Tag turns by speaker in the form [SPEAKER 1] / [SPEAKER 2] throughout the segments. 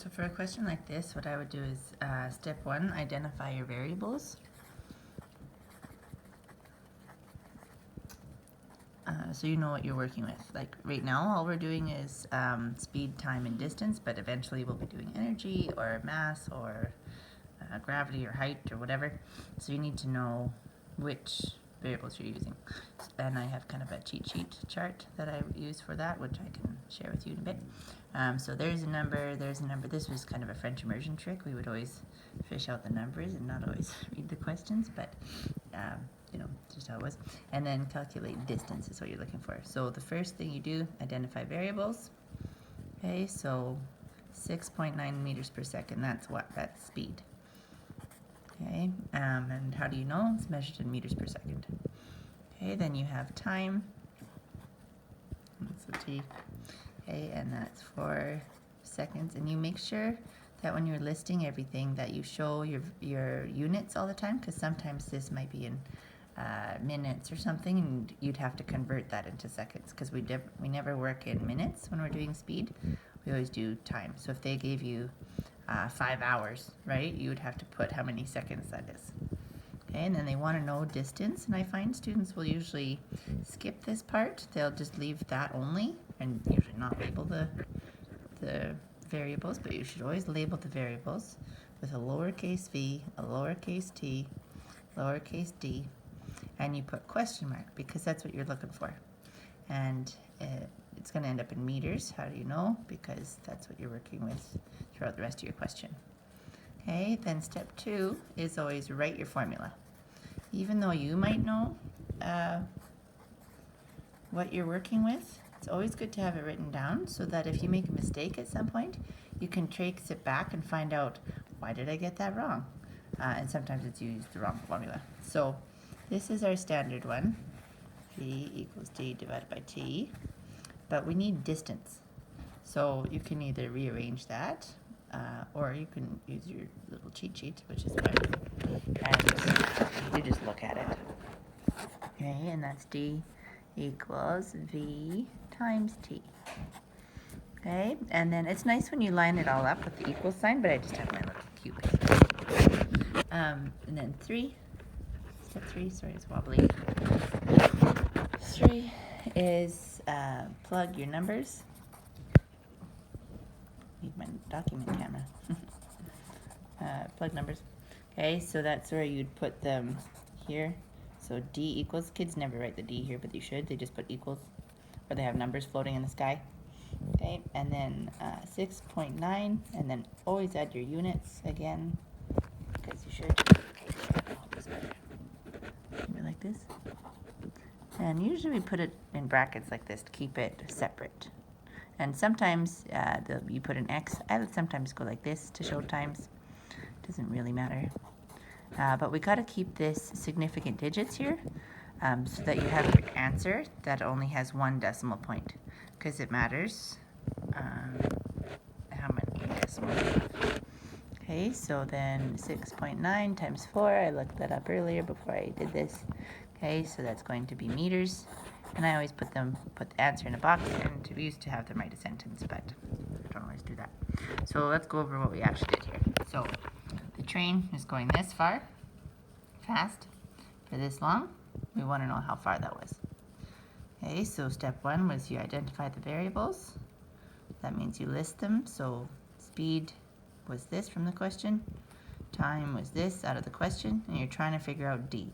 [SPEAKER 1] So for a question like this, what I would do is step 1, identify your variables. So you know what you're working with. Like right now, all we're doing is speed, time, and distance, but eventually we'll be doing energy or mass or gravity or height or whatever. So you need to know which variables you're using. And I have kind of a cheat sheet chart that I use for that, which I can share with you in a bit. So there's a number, there's a number. This was kind of a French immersion trick. We would always fish out the numbers and not always read the questions, but you know, just how it was. And then calculate distance is what you're looking for. So the first thing you do, identify variables. Okay, so 6.9 meters per second, that's what? That's speed. Okay, and how do you know? It's measured in meters per second. Okay, then you have time. That's the T. Okay, and that's 4 seconds. And you make sure that when you're listing everything that you show your units all the time, because sometimes this might be in minutes or something, and you'd have to convert that into seconds, because we never work in minutes when we're doing speed. We always do time. So if they gave you 5 hours, right, you would have to put how many seconds that is. Okay, and then they want to know distance, and I find students will usually skip this part. They'll just leave that only, and usually not label the variables, but you should always label the variables with a lowercase v, a lowercase t, lowercase d, and you put question mark because that's what you're looking for. And it's going to end up in meters. How do you know? Because that's what you're working with throughout the rest of your question. Okay, then step 2 is always write your formula. Even though you might know what you're working with, it's always good to have it written down so that if you make a mistake at some point, you can trace it back and find out, why did I get that wrong? And sometimes it's used the wrong formula. So this is our standard one, V equals D divided by T, but we need distance. So you can either rearrange that, or you can use your little cheat sheet, which is fine, and you just look at it. Okay, and that's D equals V times T. Okay, and then it's nice when you line it all up with the equal sign, but I just have my little cubic. And then step 3, sorry, it's wobbly. 3 is plug your numbers. Need my document camera. Plug numbers. Okay, so that's where you'd put them here. So D equals, kids never write the D here, but you should. They just put equals, or they have numbers floating in the sky. Okay, and then 6.9, and then always add your units again, because you should. Okay, maybe like this. And usually we put it in brackets like this to keep it separate. And sometimes you put an X. I would sometimes go like this to show times. Doesn't really matter. But we got to keep this significant digits here so that you have your answer that only has 1 decimal point, because it matters how many decimals. Okay, so then 6.9 times 4, I looked that up earlier before I did this. Okay, so that's going to be meters. And I always put the answer in a box, and we used to have them write a sentence, but I don't always do that. So let's go over what we actually did here. So the train is going this far, fast, for this long. We want to know how far that was. Okay, so step 1 was you identify the variables. That means you list them. So speed was this from the question, time was this out of the question, and you're trying to figure out D.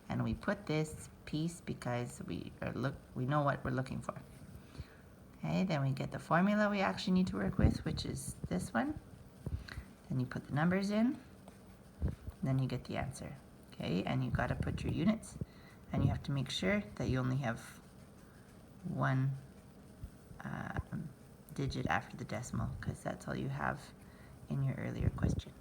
[SPEAKER 1] And we put this piece because we know what we're looking for. Okay, then we get the formula we actually need to work with, which is this one. Then you put the numbers in, then you get the answer. Okay, and you got to put your units, and you have to make sure that you only have 1 digit after the decimal, because that's all you have in your earlier question.